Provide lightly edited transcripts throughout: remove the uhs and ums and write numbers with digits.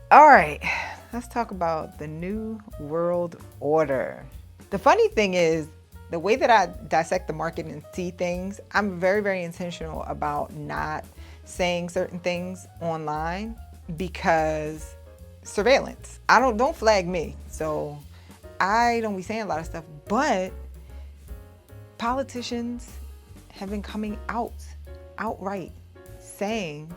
All right, let's talk about the New World Order. The funny thing is, the way that I dissect the market and see things, I'm very, very intentional about not saying certain things online because surveillance. Don't flag me. So I don't be saying a lot of stuff, but politicians have been coming outright saying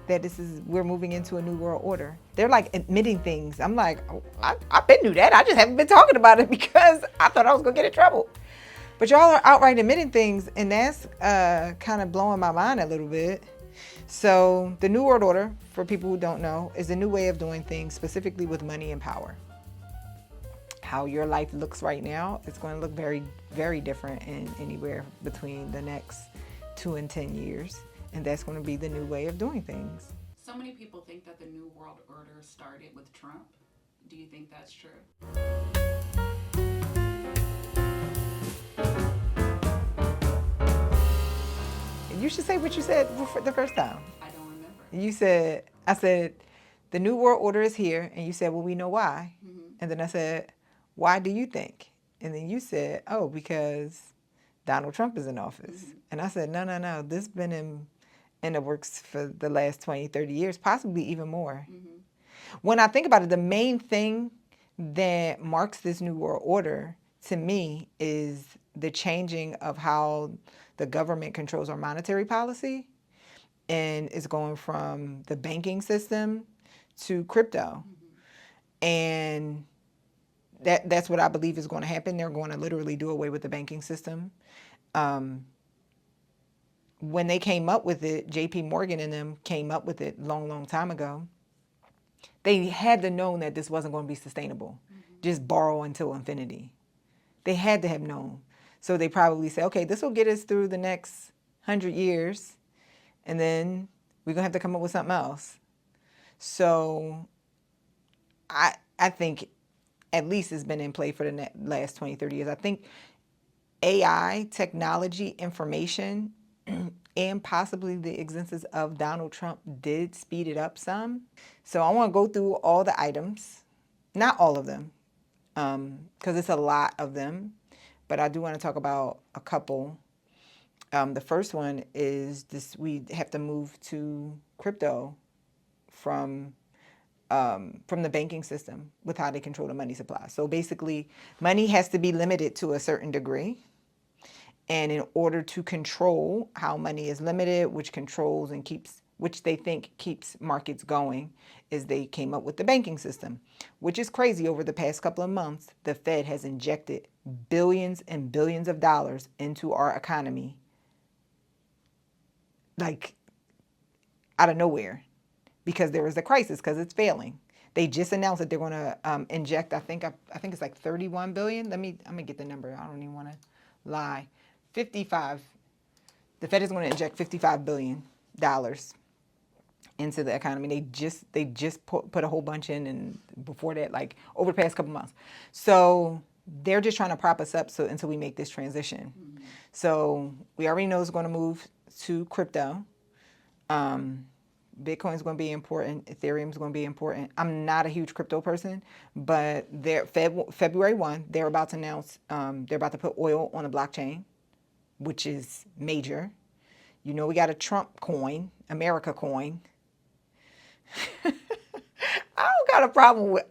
that we're moving into a new world order. They're like admitting things. I'm like, oh, I been knew that. I just haven't been talking about it because I thought I was gonna get in trouble. But y'all are outright admitting things, and that's kind of blowing my mind a little bit. So the New World Order, for people who don't know, is a new way of doing things, specifically with money and power. How your life looks right now, it's going to look very, very different in anywhere between the next 2 and 10 years. And that's going to be the new way of doing things. So many people think that the New World Order started with Trump. Do you think that's true? You should say what you said the first time. I don't remember. I said, the New World Order is here. And you said, well, we know why. Mm-hmm. And then I said, why do you think? And then you said, oh, because Donald Trump is in office. Mm-hmm. And I said, no. This has been in the works for the last 20, 30 years, possibly even more. Mm-hmm. When I think about it, the main thing that marks this New World Order to me is the changing of how the government controls our monetary policy, and it's going from the banking system to crypto. Mm-hmm. And that's what I believe is going to happen. They're going to literally do away with the banking system. When they came up with it, JP Morgan and them came up with it long time ago. They had to know that this wasn't going to be sustainable. Mm-hmm. Just borrow until infinity. They had to have known. So they probably said, okay, this will get us through the next 100 years, and then we're going to have to come up with something else. So I think at least it's been in play for the last 20, 30 years. I think AI, technology, information, and possibly the existence of Donald Trump did speed it up some. So I want to go through all the items, not all of them, because it's a lot of them, but I do want to talk about a couple. The first one is this: we have to move to crypto from the banking system with how they control the money supply. So basically, money has to be limited to a certain degree. And in order to control how money is limited, which controls and keeps, which they think keeps markets going, is they came up with the banking system, which is crazy. Over the past couple of months, the Fed has injected billions and billions of dollars into our economy, like out of nowhere, because there was a crisis, because it's failing. They just announced that they're going to inject, I think it's like 31 billion. I'm gonna get the number. I don't even want to lie. 55. The Fed is going to inject $55 billion into the economy. They just put a whole bunch in, and before that, like over the past couple months. So they're just trying to prop us up until we make this transition. Mm-hmm. So we already know it's going to move to crypto. Bitcoin's going to be important. Ethereum's going to be important. I'm not a huge crypto person, but February 1, they're about to announce, they're about to put oil on the blockchain, which is major. You know, we got a Trump coin, America coin. I don't got a problem with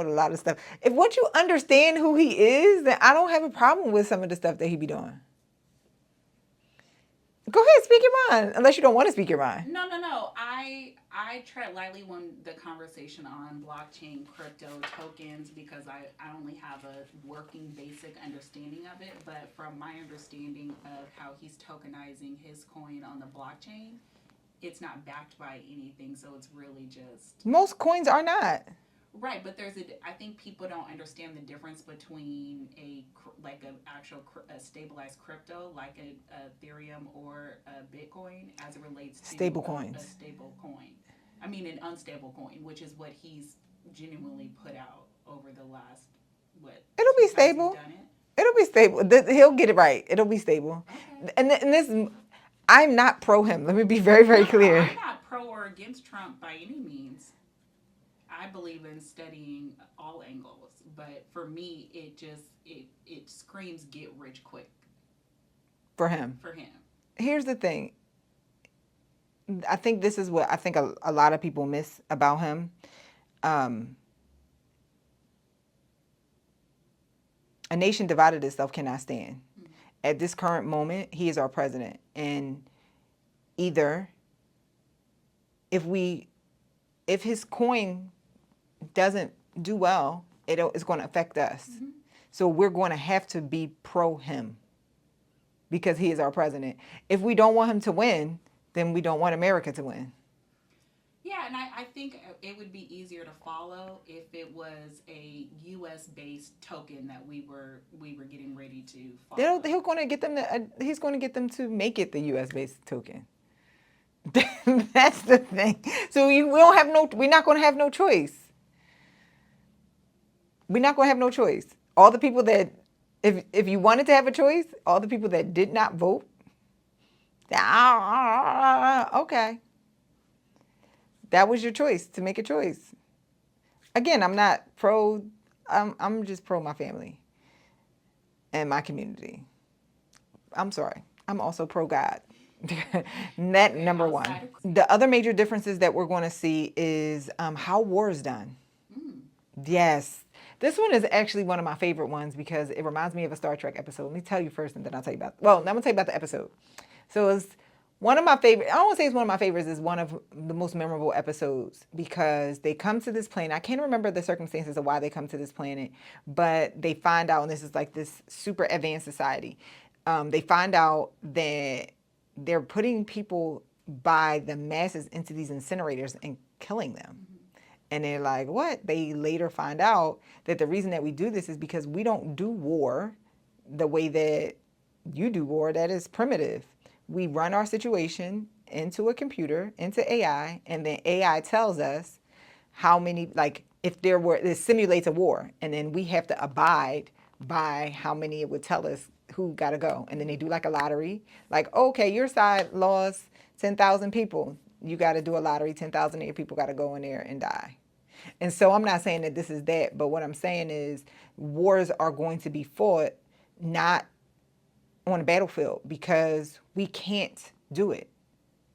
a lot of stuff. If once you understand who he is, then I don't have a problem with some of the stuff that he be doing. Go ahead, speak your mind, unless you don't want to speak your mind. No. I tread lightly when the conversation on blockchain, crypto, tokens, because I only have a working basic understanding of it. But from my understanding of how he's tokenizing his coin on the blockchain, it's not backed by anything, so it's really just... Most coins are not. Right, but I think people don't understand the difference between a stabilized crypto like a Ethereum or a Bitcoin as it relates to stable coins. A stable coin. I mean, an unstable coin, which is what he's genuinely put out over the last, It'll be stable. It'll be stable. He'll get it right. It'll be stable. Okay. And this, I'm not pro him. Let me be very, very clear. I'm not pro or against Trump by any means. I believe in studying all angles, but for me, it screams get rich quick For him. for him. Here's the thing. I think this is what I think a lot of people miss about him. A nation divided itself cannot stand. At this current moment, he is our president. And either if his coin doesn't do well, it's going to affect us. So we're going to have to be pro him because he is our president. If we don't want him to win, then we don't want America to win. Yeah, and I think it would be easier to follow if it was a U.S. based token that we were getting ready to follow. He's going to get them to make it the U.S. based token. That's the thing. So we're not going to have no choice. We're not going to have no choice. All the people that, if you wanted to have a choice, all the people that did not vote, okay. That was your choice, to make a choice. Again, I'm not pro, I'm just pro my family and my community. I'm sorry. I'm also pro God. That number one. The other major differences that we're going to see is how war is done. Yes. This one is actually one of my favorite ones because it reminds me of a Star Trek episode. Let me tell you first and then I'll tell you about, I'm going to tell you about the episode. So it's one of my favorite, I don't want to say it's one of my favorites, it's one of the most memorable episodes because they come to this planet. I can't remember the circumstances of why they come to this planet, but they find out, and this is like this super advanced society, they find out that they're putting people by the masses into these incinerators and killing them. And they're like, what? They later find out that the reason that we do this is because we don't do war the way that you do war. That is primitive. We run our situation into a computer, into AI, and then AI tells us how many, like, if there were, it simulates a war, and then we have to abide by how many it would tell us who got to go. And then they do like a lottery, like, okay, your side lost 10,000 people. You got to do a lottery, 10,000 of your people got to go in there and die. And so I'm not saying that this is that, but what I'm saying is wars are going to be fought not on a battlefield because we can't do it.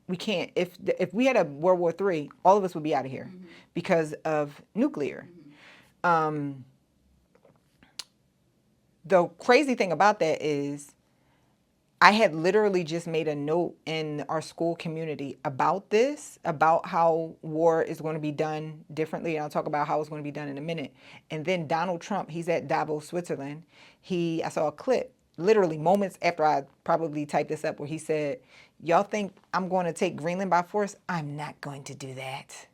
We can't. If we had a World War III, all of us would be out of here because of nuclear. The crazy thing about that is I had literally just made a note in our school community about this, about how war is going to be done differently. And I'll talk about how it's going to be done in a minute. And then Donald Trump, he's at Davos, Switzerland. I saw a clip literally moments after I probably typed this up where he said, y'all think I'm going to take Greenland by force? I'm not going to do that.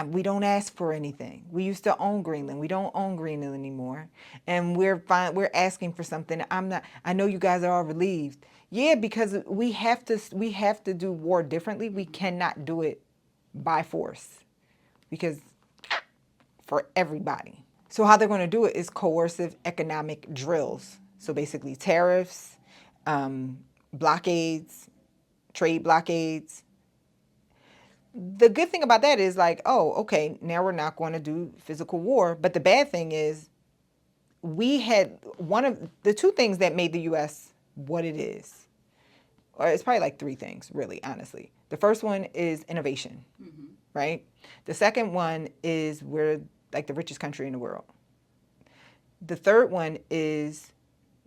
We don't ask for anything. We used to own Greenland. We don't own Greenland anymore. And we're asking for something. I know you guys are all relieved. Yeah, because we have to do war differently. We cannot do it by force because for everybody. So how they're going to do it is coercive economic drills. So basically tariffs, blockades, trade blockades. The good thing about that is like, oh, okay, now we're not going to do physical war. But the bad thing is we had one of the two things that made the U.S. what it is. Or it's probably like three things, really, honestly. The first one is innovation, right? The second one is we're like the richest country in the world. The third one is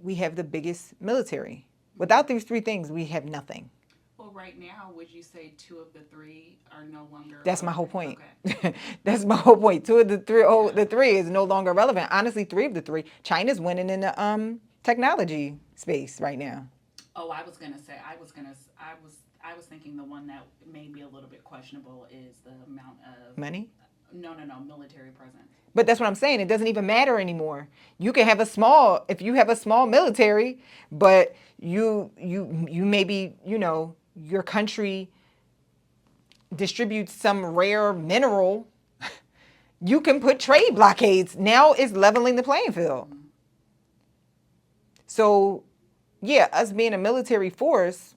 we have the biggest military. Without these three things, we have nothing. Well, right now, would you say two of the three are no longer? That's my whole point. Okay. That's my whole point. Two of the three, the three is no longer relevant. Honestly, three of the three. China's winning in the technology space right now. Oh, I was thinking the one that may be a little bit questionable is the amount of Money? No, military presence. But that's what I'm saying. It doesn't even matter anymore. You can have if you have a small military, but you maybe, your country distributes some rare mineral, you can put trade blockades. Now it's leveling the playing field. So, yeah, us being a military force,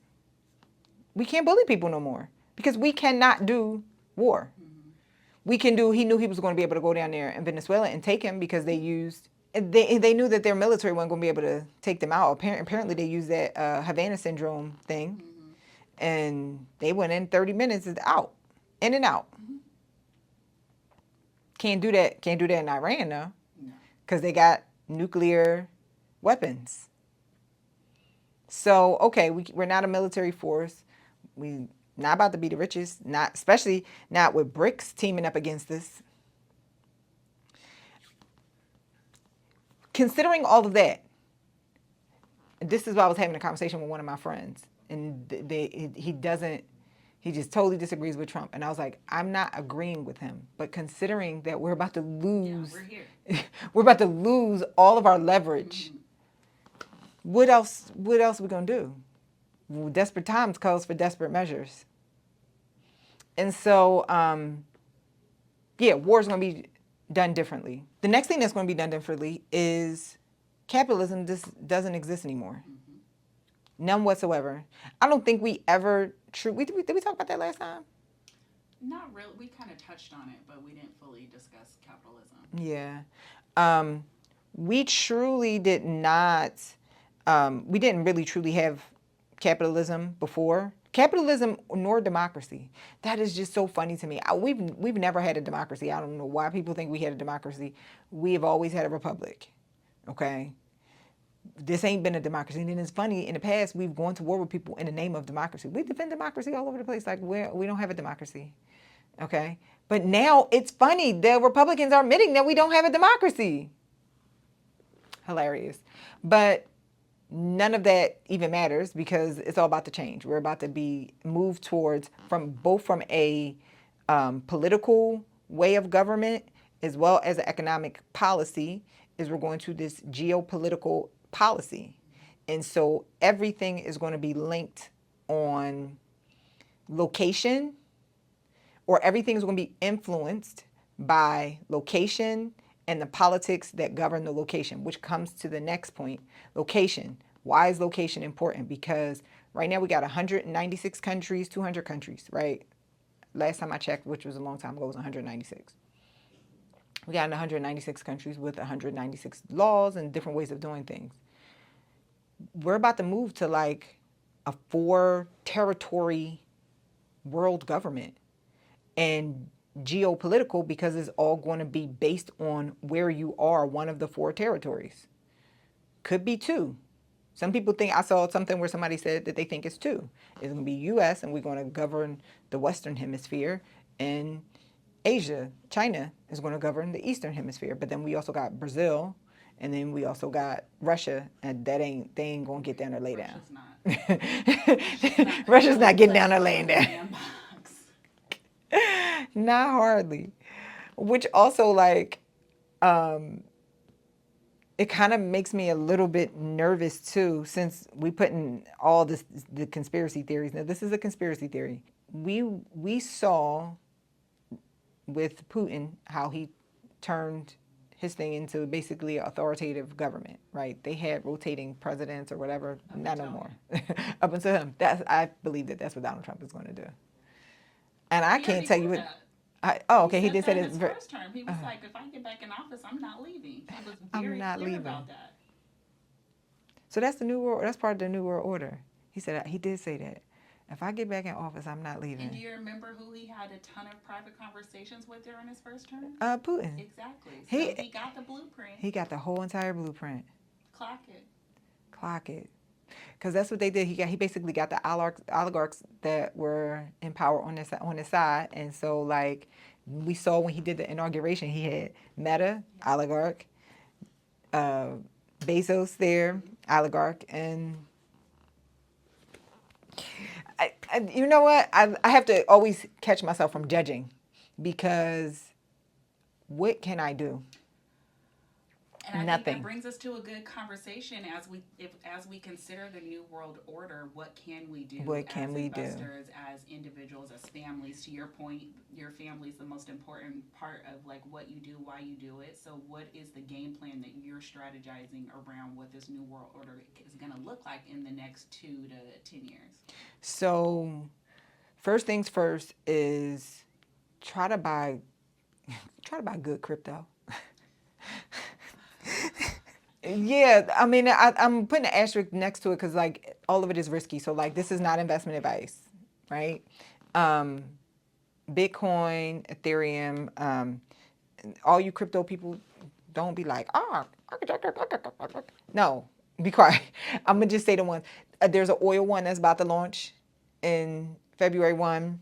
we can't bully people no more because we cannot do war. He knew he was going to be able to go down there in Venezuela and take him because they knew that their military wasn't going to be able to take them out. Apparently they used that Havana syndrome thing, and they went in 30 minutes and out, in and out. Can't do that in Iran, though, because they got nuclear weapons. So, okay, we're not a military force. We not about to be the richest, especially not with BRICS teaming up against us. Considering all of that, this is why I was having a conversation with one of my friends, and he just totally disagrees with Trump. And I was like, I'm not agreeing with him, but considering that we're about to lose, we're about to lose all of our leverage. What else are we gonna do? Well, desperate times calls for desperate measures. And so, war's gonna be done differently. The next thing that's gonna be done differently is capitalism just doesn't exist anymore. None whatsoever. I don't think we ever did we talk about that last time? Not really. We kind of touched on it, but we didn't fully discuss capitalism. Yeah. We truly did not, we didn't really truly have capitalism before. Capitalism nor democracy. That is just so funny to me. We've never had a democracy. I don't know why people think we had a democracy. We have always had a republic. Okay? This ain't been a democracy. And it's funny, in the past, we've gone to war with people in the name of democracy. We defend democracy all over the place. Like, we don't have a democracy. Okay? But now it's funny. The Republicans are admitting that we don't have a democracy. Hilarious. But none of that even matters because it's all about to change. We're about to be moved towards from a political way of government as well as an economic policy, is we're going to this geopolitical policy. And so everything is going to be linked on location, or everything is going to be influenced by location and the politics that govern the location, which comes to the next point, location. Why is location important? Because right now we got 196 countries, 200 countries, right? Last time I checked, which was a long time ago, it was 196. We got 196 countries with 196 laws and different ways of doing things. We're about to move to like a 4-territory world government. And geopolitical, because it's all going to be based on where you are, one of the 4 territories. Could be 2. Some people think, I saw something where somebody said that they think it's 2. It's going to be U.S. and we're going to govern the Western Hemisphere, and Asia, China, is going to govern the Eastern Hemisphere. But then we also got Brazil, and then we also got Russia, and they ain't going to get down there lay down. Russia's not getting down there laying down. Not hardly. Which also, like, it kind of makes me a little bit nervous too, since we put in all the conspiracy theories. Now, this is a conspiracy theory. We saw with Putin how he turned his thing into basically an authoritative government, right? They had rotating presidents or whatever, not no more. Up until him. I believe that's what Donald Trump is going to do. And I can't tell you what. He did say that in his first term. He was like, if I get back in office, I'm not leaving. He was very clear about that. So that's the new world. That's part of the new world order. He said he did say that. If I get back in office, I'm not leaving. And do you remember who he had a ton of private conversations with during his first term? Putin. Exactly. So he got the blueprint. He got the whole entire blueprint. Clock it. Because that's what they did. He basically got the oligarchs that were in power on his side. And so, like, we saw when he did the inauguration, he had Meta, oligarch, Bezos there, oligarch, and you know what? I have to always catch myself from judging, because what can I do? And I Nothing. think that brings us to a good conversation as we consider the new world order. What can we do? What can we do? As investors, as individuals, as families? To your point, your family is the most important part of like what you do, why you do it. So, what is the game plan that you're strategizing around what this new world order is going to look like in the next 2 to 10 years? So, first things first is try to buy Try to buy good crypto. Yeah, I mean, I'm putting an asterisk next to it because like all of it is risky. So like this is not investment advice, right? Um, Bitcoin, Ethereum, all you crypto people, don't be like, no, be quiet. I'm gonna just say the one. There's an oil one that's about to launch in February 1.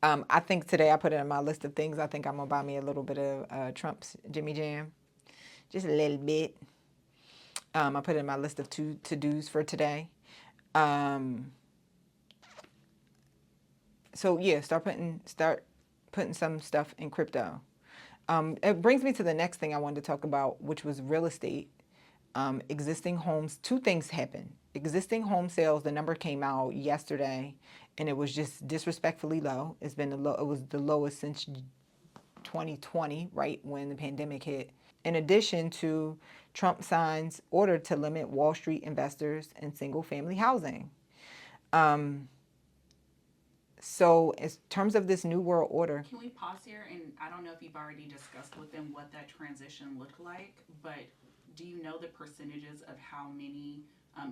I think today I put it in my list of things. I think I'm gonna buy me a little bit of Trump's Jimmy Jam, just a little bit. I put it in my list of to-dos for today. So yeah, start putting some stuff in crypto. It brings me to the next thing I wanted to talk about, which was real estate. Existing homes. Two things happened. Existing home sales. The number came out yesterday, and it was just disrespectfully low. It's been it was the lowest since 2020, right when the pandemic hit. In addition to Trump signs order to limit Wall Street investors in single-family housing. So in terms of this new world order. Can we pause here? And I don't know if you've already discussed with them what that transition looked like, but do you know the percentages of how many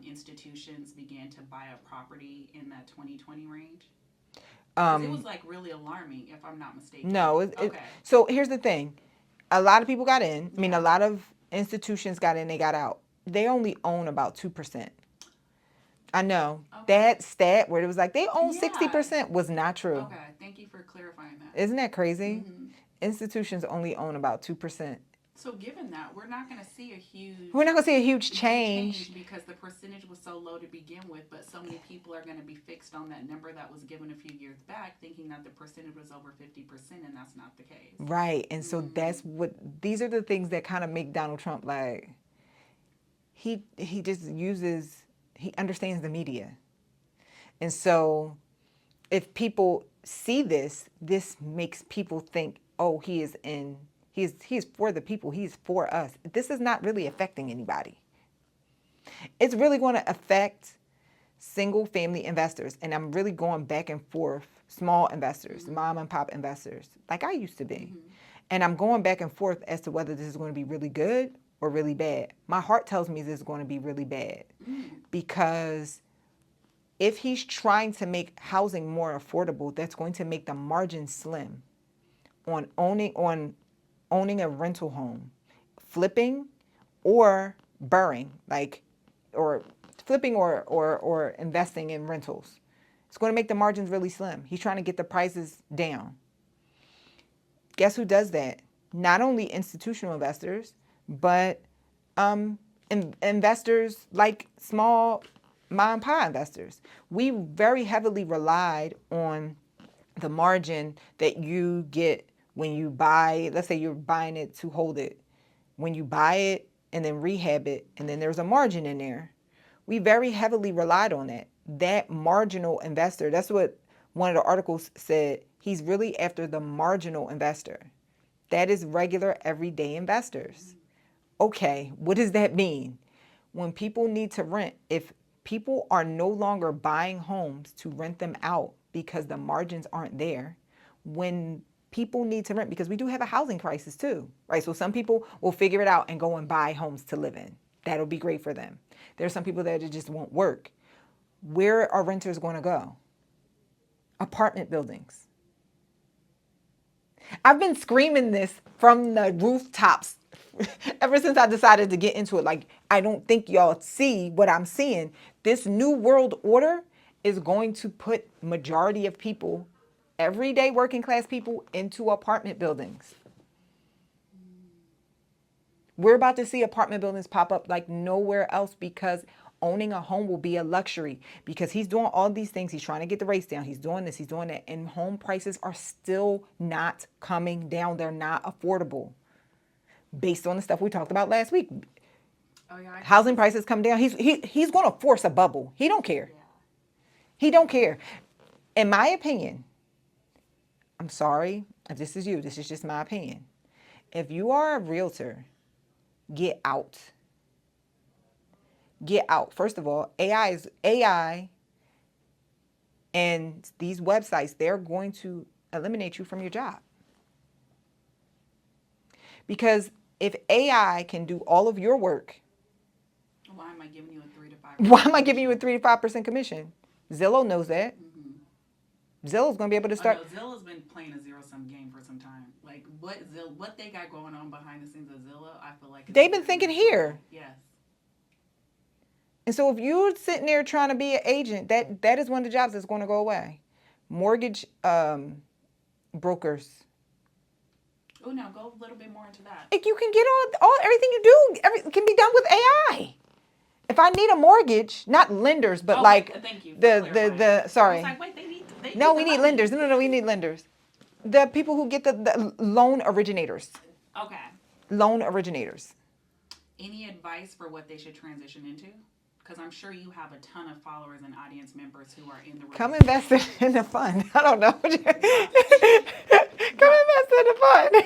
institutions began to buy a property in that 2020 range? It was like really alarming, if I'm not mistaken. No. Okay. So here's the thing. A lot of people got in. I mean, a lot of institutions got in, they got out. They only own about 2%. I know. Okay. That stat where it was like they own 60% was not true. Okay, thank you for clarifying that. Isn't that crazy? Mm-hmm. Institutions only own about 2%. So given that, we're not going to see a huge change because the percentage was so low to begin with, but so many people are going to be fixed on that number that was given a few years back, thinking that the percentage was over 50%, and that's not the case. Right, and so that's what these are the things that kind of make Donald Trump like he just uses. He understands the media. And so if people see this makes people think, oh, he is for the people. He's for us. This is not really affecting anybody. It's really going to affect single family investors. And I'm really going back and forth, small investors, mom and pop investors, like I used to be. And I'm going back and forth as to whether this is going to be really good or really bad. My heart tells me this is going to be really bad because if he's trying to make housing more affordable, that's going to make the margin slim on owning a rental home, flipping or burring, or flipping or investing in rentals. It's going to make the margins really slim. He's trying to get the prices down. Guess who does that? Not only institutional investors, but investors like small mom and pop investors. We very heavily relied on the margin that you get when you buy. Let's say you're buying it to hold it. When you buy it and then rehab it, and then there's a margin in there. We very heavily relied on that. That marginal investor, that's what one of the articles said. He's really after the marginal investor. That is regular, everyday investors. Okay, what does that mean? When people need to rent, if people are no longer buying homes to rent them out because the margins aren't there, when people need to rent, because we do have a housing crisis too, right? So some people will figure it out and go and buy homes to live in. That'll be great for them. There are some people that it just won't work. Where are renters going to go? Apartment buildings. I've been screaming this from the rooftops ever since I decided to get into it. Like, I don't think y'all see what I'm seeing. This new world order is going to put majority of people, everyday working class people, into apartment buildings. We're about to see apartment buildings pop up like nowhere else because owning a home will be a luxury, because he's doing all these things. He's trying to get the rates down. He's doing this, he's doing that. And home prices are still not coming down. They're not affordable based on the stuff we talked about last week. Oh, yeah, housing prices come down. He's going to force a bubble. He don't care. Yeah. He don't care. In my opinion, I'm sorry if this is you. This is just my opinion. If you are a realtor, get out. Get out. First of all, AI and these websites, they're going to eliminate you from your job. Because if AI can do all of your work, Why am I giving you a 3 to 5? why am I giving you a 3 to 5% commission? Zillow knows that. Mm-hmm. Zillow's going to be able to start. Oh, no, Zillow's been playing a zero-sum game for some time. Like what they got going on behind the scenes of Zillow, I feel like They've been thinking here. Yes. And so if you're sitting there trying to be an agent, that is one of the jobs that's going to go away. Mortgage brokers. Oh, no, go a little bit more into that. Like you can get all everything you do can be done with AI. If I need a mortgage, not lenders, but Thank you. the sorry. I was like, wait, they No, we need lenders. No, we need lenders. The people who get the loan originators. Okay. Loan originators. Any advice for what they should transition into? Because I'm sure you have a ton of followers and audience members who are in the Come invest in the fund. I don't know. Come invest in the fund.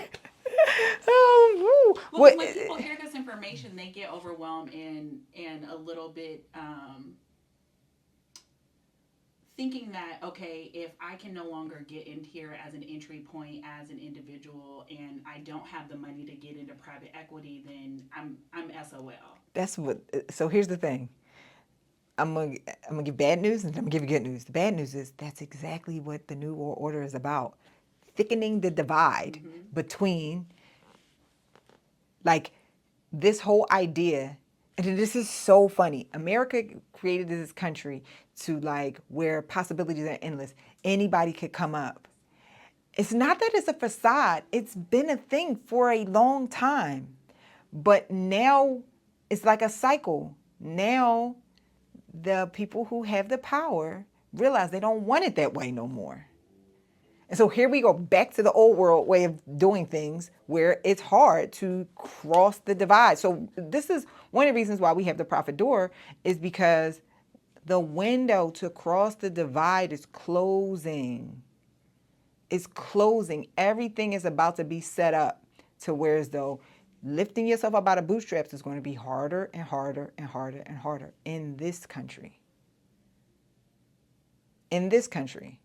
Well, when people hear this information, they get overwhelmed and a little bit thinking that, okay, if I can no longer get in here as an entry point as an individual and I don't have the money to get into private equity, then I'm SOL. That's what. So here's the thing. I'm gonna give bad news and I'm gonna give you good news. The bad news is that's exactly what the New World Order is about. Thickening the divide between like this whole idea. And this is so funny. America created this country to like where possibilities are endless. Anybody could come up. It's not that it's a facade. It's been a thing for a long time. But now it's like a cycle. Now the people who have the power realize they don't want it that way no more. And so here we go back to the old world way of doing things where it's hard to cross the divide. So this is one of the reasons why we have the profit door is because the window to cross the divide is closing. It's closing. Everything is about to be set up to where as though lifting yourself up out of bootstraps is going to be harder and harder and harder and harder in this country. In this country.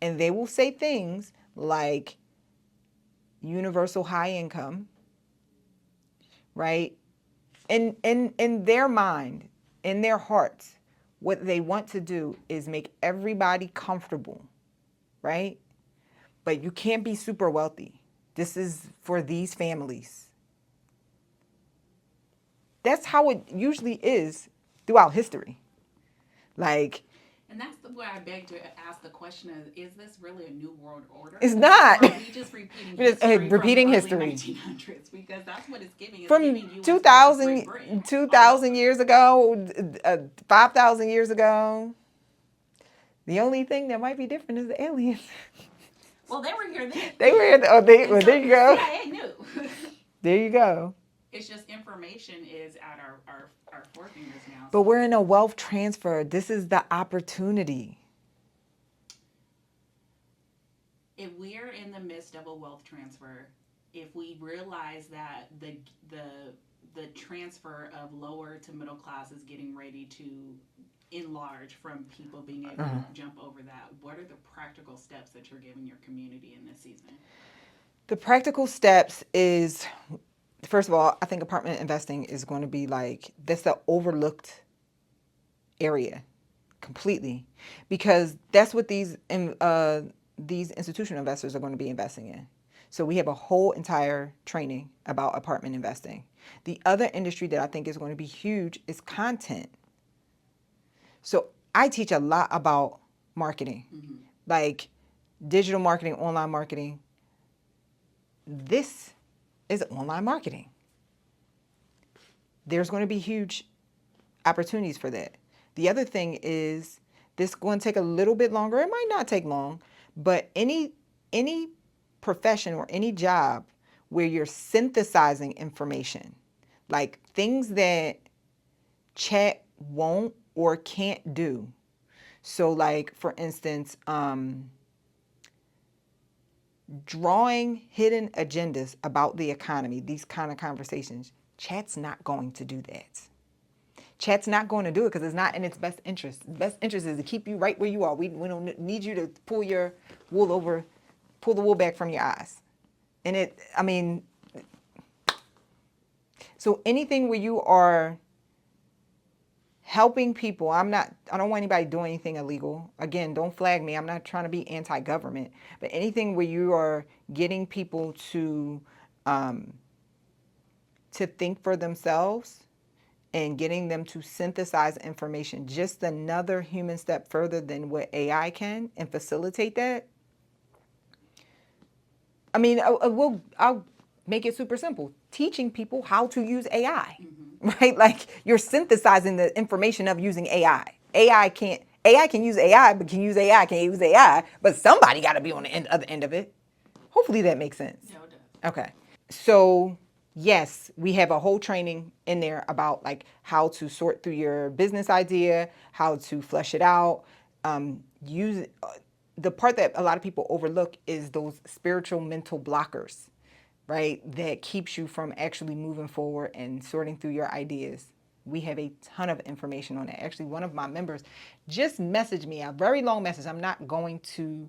And they will say things like universal high income, right? In their mind, in their hearts, what they want to do is make everybody comfortable, right? But you can't be super wealthy. This is for these families. That's how it usually is throughout history. Like, and that's where I beg to ask the question is this really a new world order? It's not. Or are we just repeating history repeating from history. The early 1900s? Because that's what it's giving. It's from giving US 2,000 years ago, 5,000 years ago. The only thing that might be different is the aliens. Well, they were here then. They were here. There you go. CIA knew. There you go. It's just information is at our forefingers now. But we're in a wealth transfer. This is the opportunity. If we're in the midst of a wealth transfer, if we realize that the transfer of lower to middle class is getting ready to enlarge from people being able to jump over that, what are the practical steps that you're giving your community in this season? The practical steps is, first of all, I think apartment investing is going to be like, that's the overlooked area completely, because that's what these institutional investors are going to be investing in. So we have a whole entire training about apartment investing. The other industry that I think is going to be huge is content. So I teach a lot about marketing, like digital marketing, online marketing. This is online marketing. There's going to be huge opportunities for that. The other thing is this is going to take a little bit longer. It might not take long, but any profession or any job where you're synthesizing information, like things that chat won't or can't do. So like, for instance, drawing hidden agendas about the economy, these kind of conversations, chat's not going to do that. Chat's not going to do it because it's not in its best interest. The best interest is to keep you right where you are. We don't need you to pull the wool back from your eyes. And So anything where you are helping people, I don't want anybody doing anything illegal. Again, don't flag me. I'm not trying to be anti-government, but anything where you are getting people to think for themselves and getting them to synthesize information, just another human step further than what AI can, and facilitate that. I mean, I'll make it super simple. Teaching people how to use AI, right? Like, you're synthesizing the information of using AI. AI can use AI, but can't use AI, but somebody got to be on the other end of it. Hopefully that makes sense. No, it does. Okay. So yes, we have a whole training in there about like how to sort through your business idea, how to flesh it out. Use the part that a lot of people overlook is those spiritual mental blockers, right? That keeps you from actually moving forward and sorting through your ideas. We have a ton of information on that. Actually, one of my members just messaged me a very long message. I'm not going to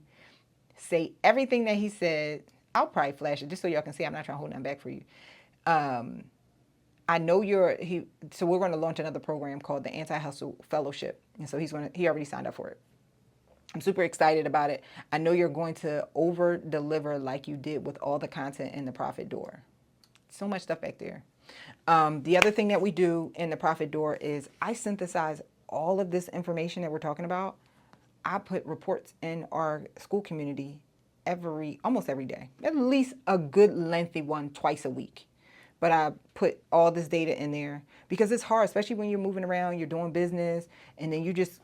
say everything that he said. I'll probably flash it just so y'all can see. I'm not trying to hold nothing back for you. I know so we're going to launch another program called the Anti-Hustle Fellowship. And so he already signed up for it. I'm super excited about it. I know you're going to over deliver like you did with all the content in the Profit Door. So much stuff back there. The other thing that we do in the Profit Door is I synthesize all of this information that we're talking about. I put reports in our school community almost every day, at least a good lengthy one twice a week. But I put all this data in there because it's hard, especially when you're moving around, you're doing business, and then you just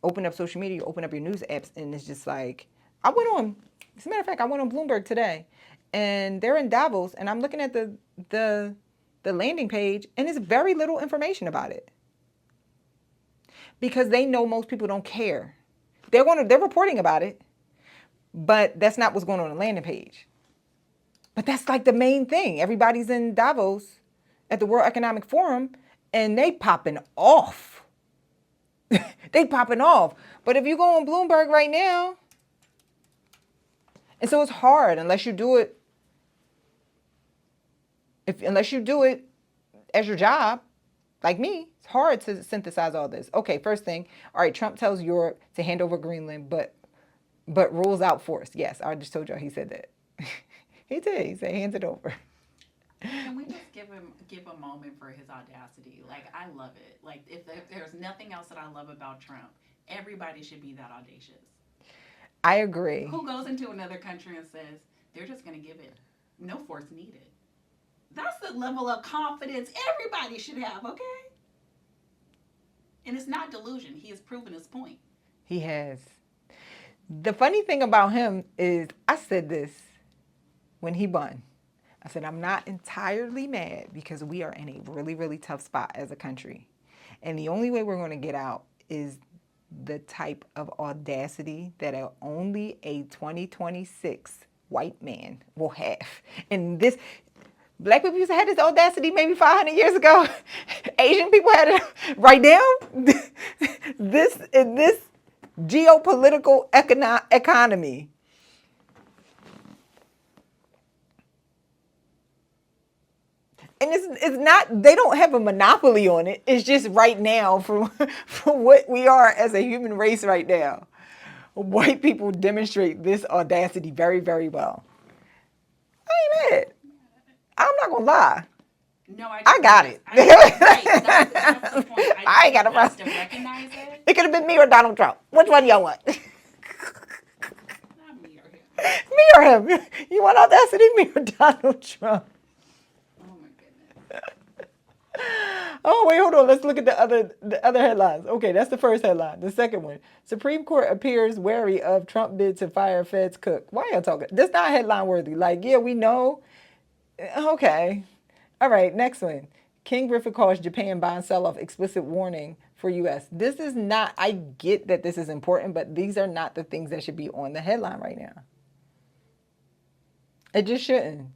open up social media, you open up your news apps, and it's just like, as a matter of fact, I went on Bloomberg today, and they're in Davos, and I'm looking at the landing page, and there's very little information about it. Because they know most people don't care. They're reporting about it, but that's not what's going on the landing page. But that's like the main thing. Everybody's in Davos at the World Economic Forum, and they popping off. They popping off. But if you go on Bloomberg right now, and so it's hard unless you do it. Unless you do it as your job, like me, it's hard to synthesize all this. Okay, first thing. All right, Trump tells Europe to hand over Greenland, but rules out force. Yes, I just told y'all he said that. He did. He said hands it over. Can we just give a moment for his audacity? Like, I love it. Like, if there's nothing else that I love about Trump, everybody should be that audacious. I agree. Who goes into another country and says they're just going to give it no force needed? That's the level of confidence everybody should have, okay? And it's not delusion. He has proven his point. He has. The funny thing about him is, I said this when he won. I said, I'm not entirely mad because we are in a really, really tough spot as a country. And the only way we're going to get out is the type of audacity that only a 2026 white man will have. And this, black people used to have this audacity maybe 500 years ago. Asian people had it right now. In this geopolitical economy. And it's not, they don't have a monopoly on it. It's just right now from what we are as a human race right now. White people demonstrate this audacity very, very well. I ain't mad. I'm not going to lie. No, I got it. That's the point. I ain't got to recognize it. It could have been me or Donald Trump. Which one y'all want? Not me or him. Me or him? You want audacity, me or Donald Trump? Oh, wait, hold on. Let's look at the other headlines. Okay, that's the first headline. The second one. Supreme Court appears wary of Trump bid to fire Fed's cook. Why y'all talking? That's not headline worthy. Like, yeah, we know. Okay. All right, next one. King Griffith calls Japan bond sell-off explicit warning for U.S. This is not, I get that this is important, but these are not the things that should be on the headline right now. It just shouldn't.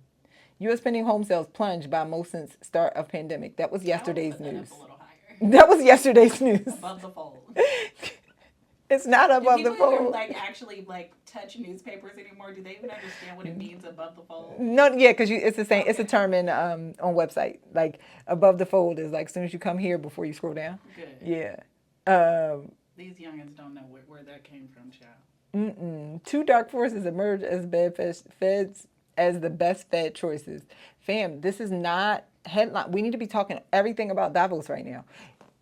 U.S. pending home sales plunged by most since start of pandemic. That was yesterday's news. A little higher. That was yesterday's news. Above the fold. It's not Do above the people even fold. like actually like touch newspapers anymore? Do they even understand what it means above the fold? No, yeah, because it's the same. It's a Okay. term in on website. Like above the fold is like as soon as you come here before you scroll down. Good. Yeah. Um, These youngins don't know where that came from, child. Two dark forces emerge as bad feds as the best Fed choices. Fam, this is not headline. We need to be talking everything about Davos right now.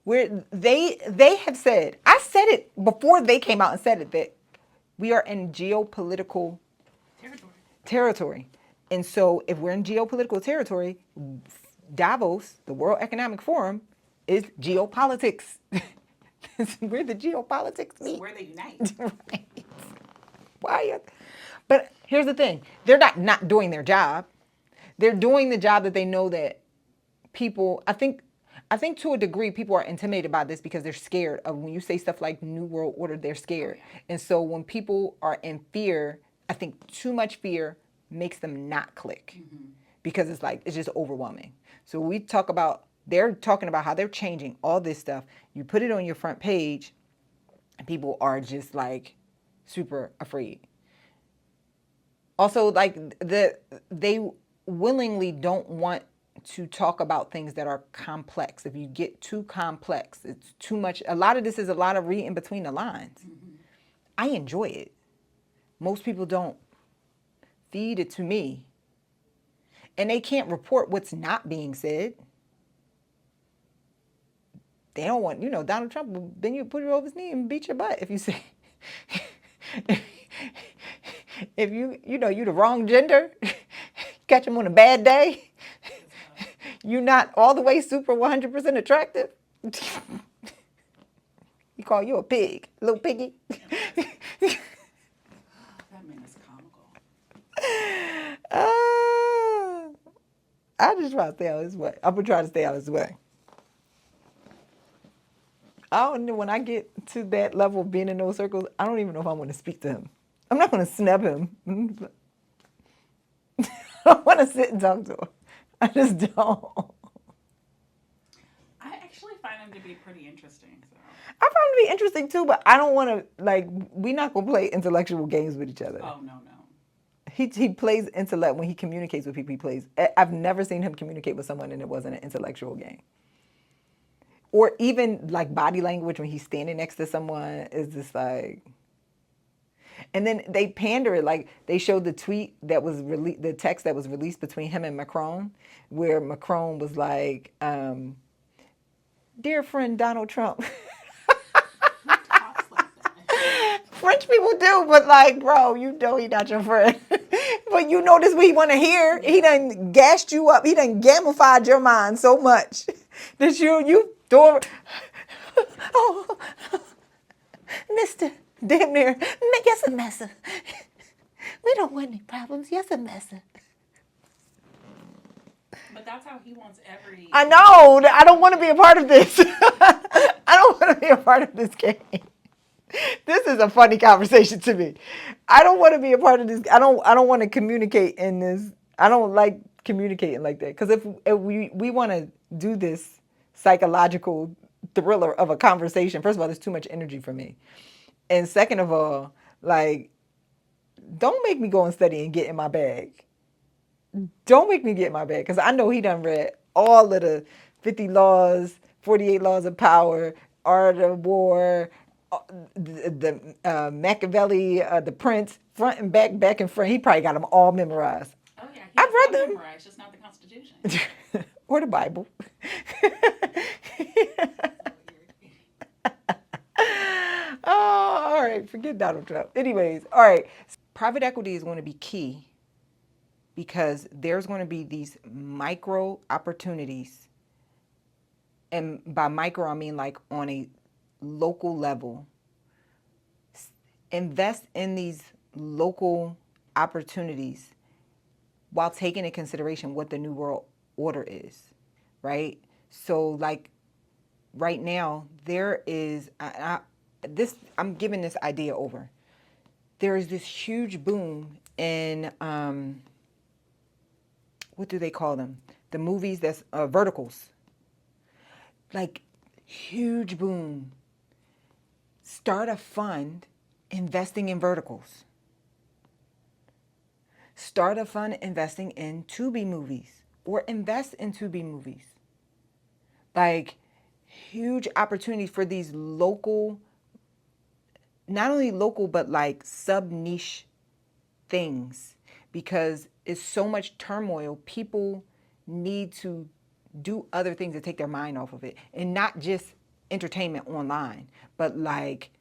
Where they have said, I said it before they came out and said it, that we are in geopolitical territory. And so if we're in geopolitical territory, Davos, the World Economic Forum, is geopolitics. Where the geopolitics meet. Where they unite. Right. Why? But here's the thing: they're not doing their job. They're doing the job that they know that people. I think to a degree, people are intimidated by this because they're scared of when you say stuff like New World Order. They're scared, and so when people are in fear, I think too much fear makes them not click because it's like it's just overwhelming. So we talk about. They're talking about how they're changing all this stuff. You put it on your front page, and people are just like super afraid. Also, like they willingly don't want to talk about things that are complex. If you get too complex, it's too much. A lot of this is a lot of reading between the lines. I enjoy it. Most people don't. Feed it to me. And they can't report what's not being said. They don't want, Donald Trump will then you put it over his knee and beat your butt if you say, if you the wrong gender, catch him on a bad day, you're not all the way super 100% attractive. He call you a pig, little piggy. That man is comical. I just try to stay out of his way. I'm gonna try to stay out of his way. I don't know, when I get to that level of being in those circles, I don't even know if I want to speak to him. I'm not going to snub him. I want to sit and talk to him. I just don't. I actually find him to be pretty interesting. So I find him to be interesting too, but I don't want to, like, we're not going to play intellectual games with each other. oh no. He plays intellect when he communicates with people. He plays. I've never seen him communicate with someone and it wasn't an intellectual game. Or even like body language when he's standing next to someone is just like. And then they pander it, like they showed the tweet that was the text that was released between him and Macron, where Macron was like, "Dear friend Donald Trump." Talks like that. French people do, but like, bro, you know he not your friend. But you know this what he want to hear. He done gassed you up. He done gamified your mind so much that you throw. Oh, Mister, damn near, yes, a messer. We don't want any problems. Yes, a messer. But that's how he wants every. I know. I don't want to be a part of this. I don't want to be a part of this game. This is a funny conversation to me. I don't want to be a part of this. I don't want to communicate in this. I don't like communicating like that. Because if we want to do this psychological thriller of a conversation, first of all, there's too much energy for me. And second of all, like, don't make me go and study and get in my bag. Don't make me get in my bag. Because I know he done read all of the 50 laws, 48 laws of power, art of war, the Machiavelli, the Prince, front and back and front. He probably got them all memorized. Oh yeah, I've read them. memorized, just not the Constitution. Or the Bible. Oh, all right. Forget Donald Trump. Anyways, all right. Private equity is going to be key because there's going to be these micro opportunities. And by micro, I mean like on a local level. Invest in these local opportunities while taking into consideration what the New World Order is, right? So like right now, there is, I'm giving this idea over. There is this huge boom in, what do they call them? The movies that's verticals. Like huge boom. Start a fund investing in verticals. Start a fund investing in Tubi movies or invest in Tubi movies. Like, huge opportunity for these local, not only local, but like sub niche things, because it's so much turmoil. People need to do other things to take their mind off of it, and not just entertainment online, but like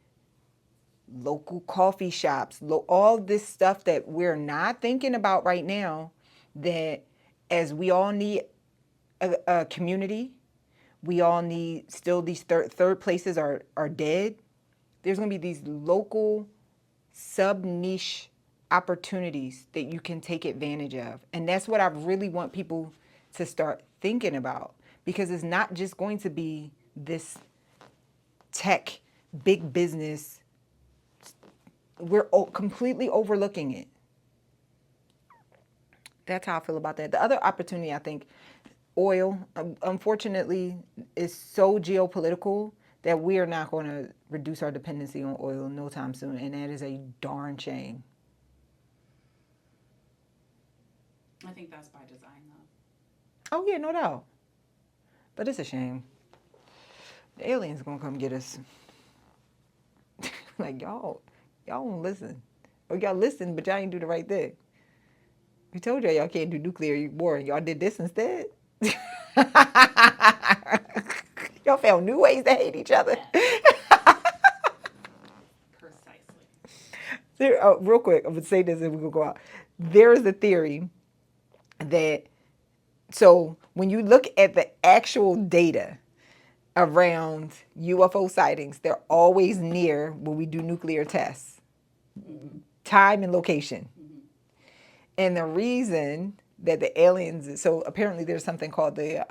local coffee shops, all this stuff that we're not thinking about right now, that as we all need a community, we all need, still these third places are dead. There's going to be these local sub niche opportunities that you can take advantage of. And that's what I really want people to start thinking about, because it's not just going to be this tech, big business. We're completely overlooking it. That's how I feel about that. The other opportunity, I think, oil, unfortunately, is so geopolitical that we are not going to reduce our dependency on oil no time soon. And that is a darn shame. I think that's by design, though. Oh, yeah, no doubt. But it's a shame. The aliens are going to come get us. Like, y'all won't listen. Or y'all listen, but y'all ain't do the right thing. We told y'all can't do nuclear war, and y'all did this instead. Y'all found new ways to hate each other. Precisely. Real quick, I'm going to say this and we're going to go out. There is a theory that, so when you look at the actual data around UFO sightings, they're always near when we do nuclear tests. Time and location. And the reason that the aliens, so apparently there's something called the,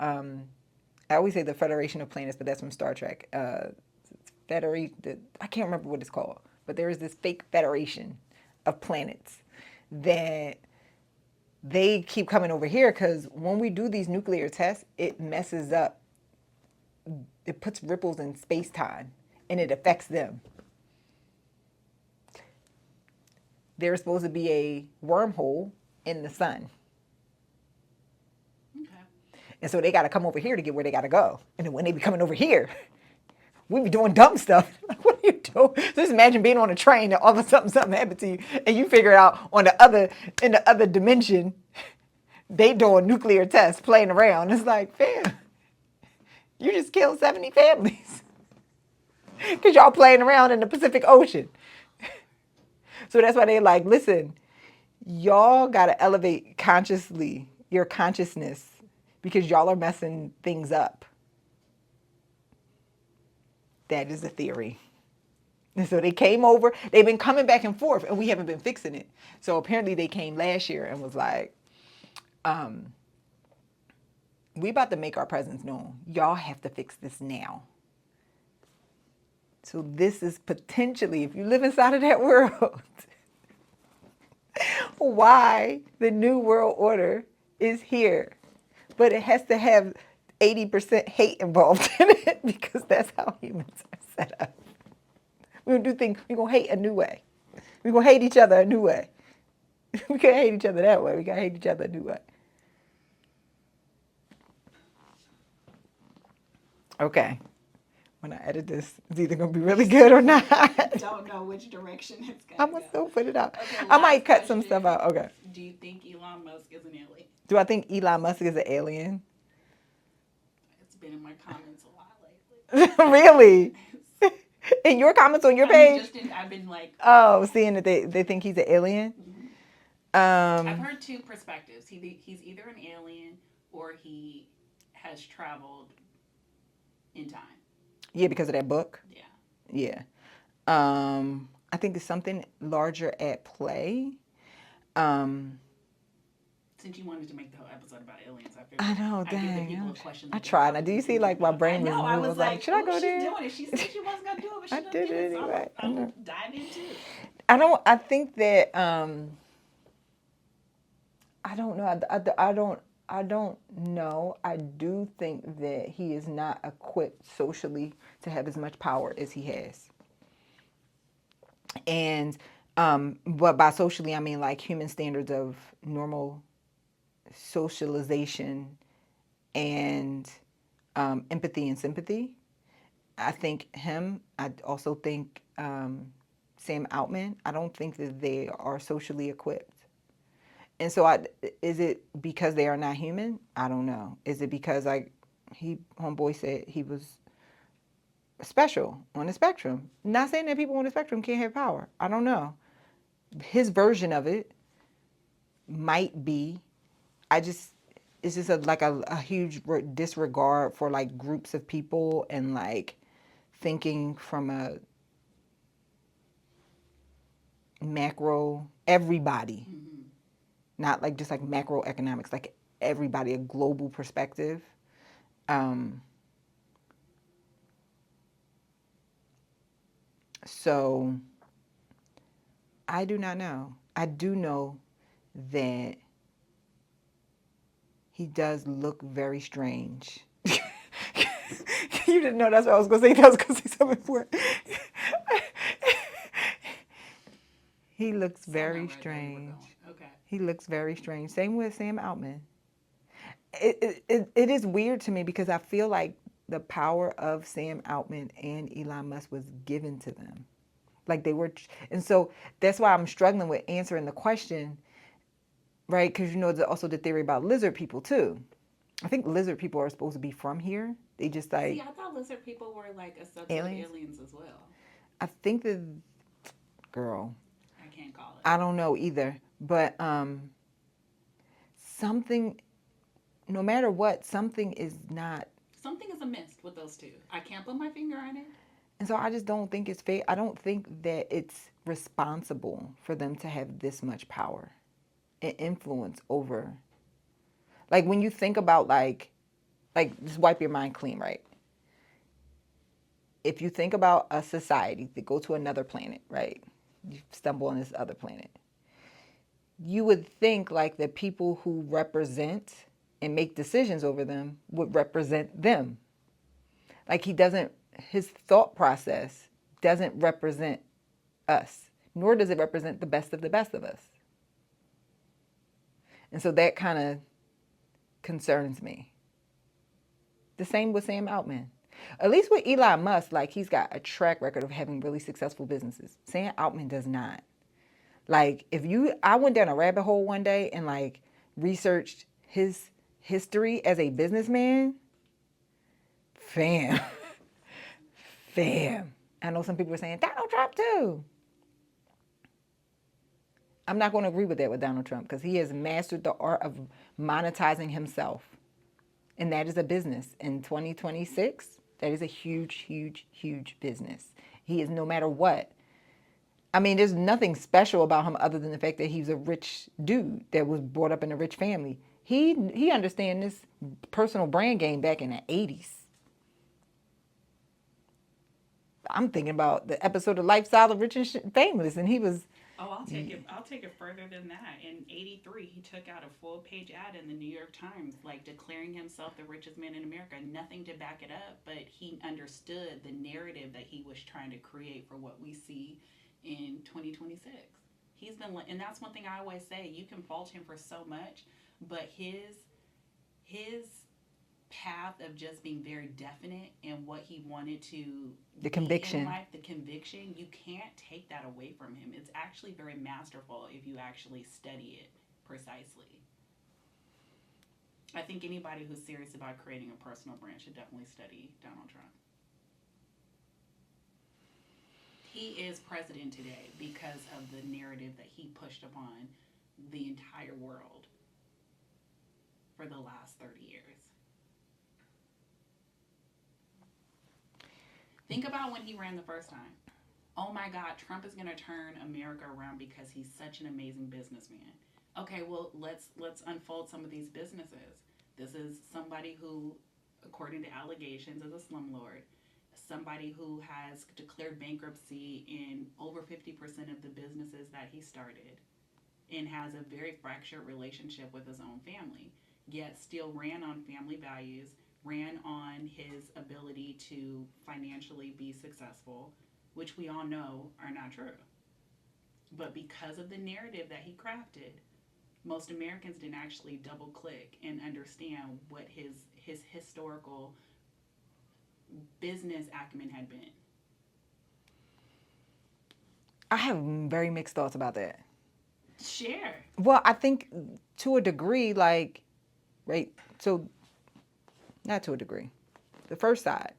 I always say the Federation of Planets, but that's from Star Trek. I can't remember what it's called, but there is this fake federation of planets that they keep coming over here, because when we do these nuclear tests, it messes up. It puts ripples in space-time, and it affects them. There's supposed to be a wormhole in the sun. Okay. And so they got to come over here to get where they got to go. And then when they be coming over here, we be doing dumb stuff. Like, what are you doing? Just imagine being on a train and all of a sudden something happened to you, and you figure out in the other dimension, they doing nuclear tests, playing around. It's like, fam, you just killed 70 families because y'all playing around in the Pacific Ocean. So that's why they're like, listen, y'all got to elevate consciously your consciousness, because y'all are messing things up. That is a theory. And so they came over. They've been coming back and forth, and we haven't been fixing it. So apparently they came last year and was like, we about to make our presence known. Y'all have to fix this now. So this is potentially, if you live inside of that world, why the New World Order is here. But it has to have 80% hate involved in it, because that's how humans are set up. We're going to do things, we're going to hate a new way. We're going to hate each other a new way. We can't hate each other that way. We got to hate each other a new way. Okay. When I edit this, it's either going to be really good or not. Don't know which direction it's going. I'm going to still put it out. Okay, I might cut question. some stuff out. Okay. Do you think Elon Musk is an alien? Do I think Elon Musk is an alien? It's been in my comments a lot lately. Really? In your comments on your page? I've been like, oh, seeing that they think he's an alien? I've heard two perspectives. He's either an alien or he has traveled in time. Yeah, because of that book? Yeah. Yeah. I think there's something larger at play. Since you wanted to make the whole episode about aliens, I figured I know, I'd give the dang. people a question. I tried. Now, do you see, like, my brain was moving? I was like, should I go there? She's doing it. She said she wasn't going to do it, but she I done did it so anyway. I'm going to dive into it. I think that, I don't know. I don't know. I do think that he is not equipped socially to have as much power as he has. And but by socially, I mean like human standards of normal socialization and empathy and sympathy. I think him. I also think Sam Altman. I don't think that they are socially equipped. And so, is it because they are not human? I don't know. Is it because homeboy said he was special on the spectrum? Not saying that people on the spectrum can't have power. I don't know. His version of it might be. It's just a huge disregard for like groups of people and like thinking from a macro everybody, not like just like macroeconomics, like everybody, a global perspective. So I do not know. I do know that he does look very strange. You didn't know that's what I was going to say. I was going to say something before. He looks very strange. Okay. He looks very strange. Same with Sam Altman. It is weird to me because I feel like the power of Sam Altman and Elon Musk was given to them. Like they were, and so that's why I'm struggling with answering the question, right? Because there's also the theory about lizard people too. I think lizard people are supposed to be from here. They just like. See, I thought lizard people were like a subset aliens? of aliens as well. I think that, girl, I can't call it. I don't know either. But something, no matter what, something is not. Something is amiss with those two. I can't put my finger on it. And so I just don't think it's fair. I don't think that it's responsible for them to have this much power and influence over. Like when you think about like just wipe your mind clean, right? If you think about a society that go to another planet, right? You stumble on this other planet. You would think like the people who represent and make decisions over them would represent them. Like his thought process doesn't represent us, nor does it represent the best of us. And so that kind of concerns me. The same with Sam Altman. At least with Elon Musk, like he's got a track record of having really successful businesses. Sam Altman does not. Like I went down a rabbit hole one day and like researched his history as a businessman. Fam. I know some people are saying Donald Trump too. I'm not going to agree with that with Donald Trump because he has mastered the art of monetizing himself. And that is a business. In 2026, that is a huge, huge, huge business. He is no matter what. I mean, there's nothing special about him other than the fact that he's a rich dude that was brought up in a rich family. He understands this personal brand game back in the 80s. I'm thinking about the episode of Lifestyle of Rich and Famous, and he was. Oh, I'll take it. I'll take it further than that. In '83, he took out a full-page ad in the New York Times, like declaring himself the richest man in America. Nothing to back it up, but he understood the narrative that he was trying to create for what we see in 2026. He's been, and that's one thing I always say. You can fault him for so much, but his path of just being very definite in what he wanted to the conviction in life, the conviction, you can't take that away from him. It's actually very masterful if you actually study it precisely. I think anybody who's serious about creating a personal brand should definitely study Donald Trump. He is president today because of the narrative that he pushed upon the entire world for the last 30 years. Think about when he ran the first time. Oh my God, Trump is going to turn America around because he's such an amazing businessman. Okay, well, let's unfold some of these businesses. This is somebody who, according to allegations, is a slumlord. Somebody who has declared bankruptcy in over 50% of the businesses that he started and has a very fractured relationship with his own family, yet still ran on family values, ran on his ability to financially be successful, which we all know are not true. But because of the narrative that he crafted, most Americans didn't actually double click and understand what his historical business acumen had been. I have very mixed thoughts about that. Share. Well, I think to a degree, like, right? So, not to a degree. The first side,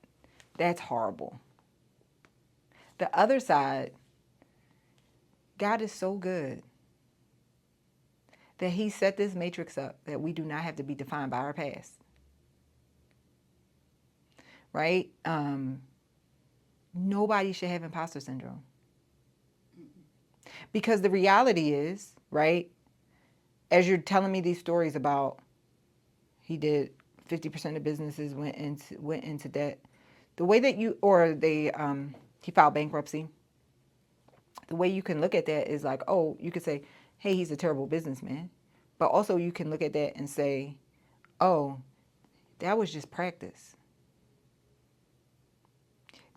that's horrible. The other side, God is so good that he set this matrix up that we do not have to be defined by our past. Right? Nobody should have imposter syndrome. Because the reality is, right, as you're telling me these stories about he did 50% of businesses went into debt, the way that you, or he filed bankruptcy, the way you can look at that is like, oh, you could say, hey, he's a terrible businessman. But also you can look at that and say, oh, that was just practice.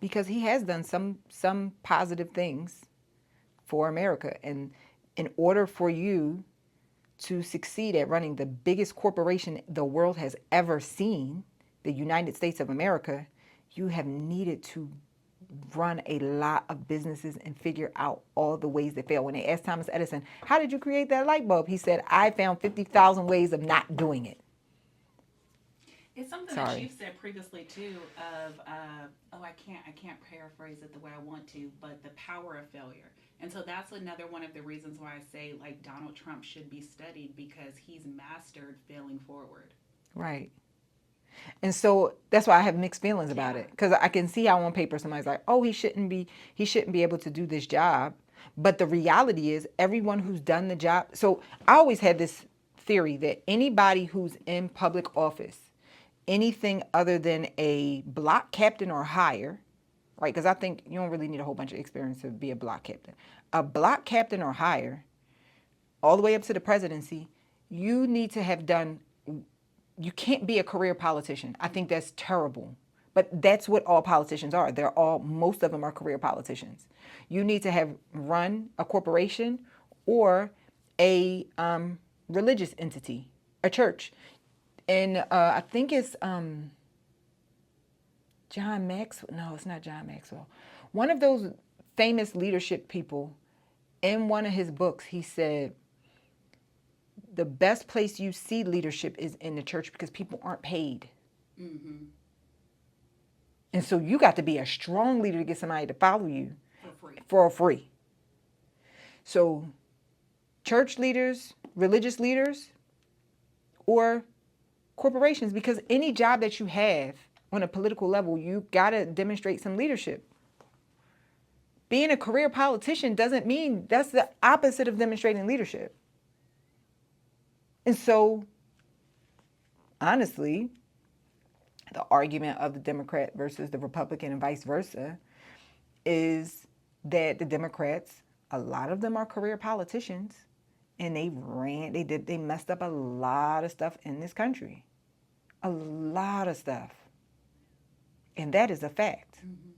Because he has done some positive things for America. And in order for you to succeed at running the biggest corporation the world has ever seen, the United States of America, you have needed to run a lot of businesses and figure out all the ways that fail. When they asked Thomas Edison, how did you create that light bulb? He said, I found 50,000 ways of not doing it. It's something that you've said previously too of, I can't paraphrase it the way I want to, but the power of failure. And so that's another one of the reasons why I say like Donald Trump should be studied, because he's mastered failing forward. Right. And so that's why I have mixed feelings about it, because I can see how on paper somebody's like, oh, he shouldn't be able to do this job. But the reality is everyone who's done the job. So I always had this theory that anybody who's in public office, anything other than a block captain or higher, right? Because I think you don't really need a whole bunch of experience to be a block captain. A block captain or higher, all the way up to the presidency, you need to have done. You can't be a career politician. I think that's terrible. But that's what all politicians are. Most of them are career politicians. You need to have run a corporation or a religious entity, a church. And I think it's John Maxwell. No, it's not John Maxwell. One of those famous leadership people, in one of his books, he said, the best place you see leadership is in the church because people aren't paid. Mm-hmm. And so you got to be a strong leader to get somebody to follow you for free. So church leaders, religious leaders, or corporations, because any job that you have on a political level, you got to demonstrate some leadership. Being a career politician doesn't mean, that's the opposite of demonstrating leadership. And so, honestly, the argument of the Democrat versus the Republican and vice versa is that the Democrats, a lot of them are career politicians, and they messed up a lot of stuff in this country. A lot of stuff. And that is a fact. Mm-hmm.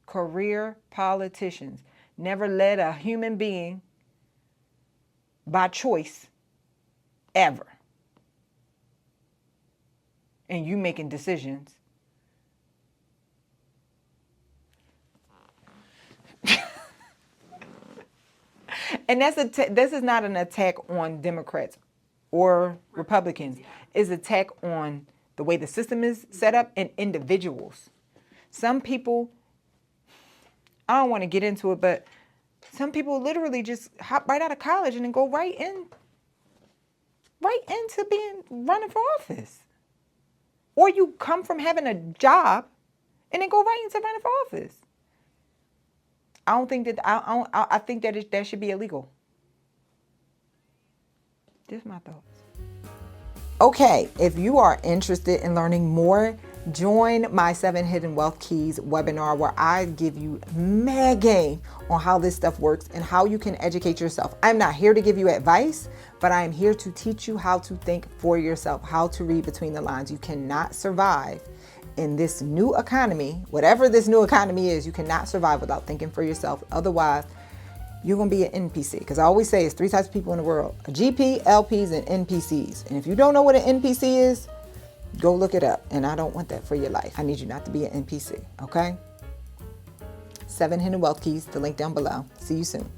Career politicians never led a human being by choice, ever. And you making decisions. And this is not an attack on Democrats or Republicans. It's an attack on the way the system is set up and individuals. Some people, I don't want to get into it, but some people literally just hop right out of college and then go right into running for office. Or you come from having a job and then go right into running for office. I don't think that, I think that that should be illegal. Just my thoughts. Okay, if you are interested in learning more, join my 7 Hidden Wealth Keys webinar, where I give you mad game on how this stuff works and how you can educate yourself. I'm not here to give you advice, but I am here to teach you how to think for yourself, how to read between the lines. You cannot survive in this new economy, whatever this new economy is. You cannot survive without thinking for yourself. Otherwise, you're going to be an NPC. Because I always say it's 3 types of people in the world: a GP, LPs, and NPCs. And if you don't know what an NPC is, go look it up. And I don't want that for your life. I need you not to be an NPC, okay? 7 hidden wealth keys, the link down below. See you soon.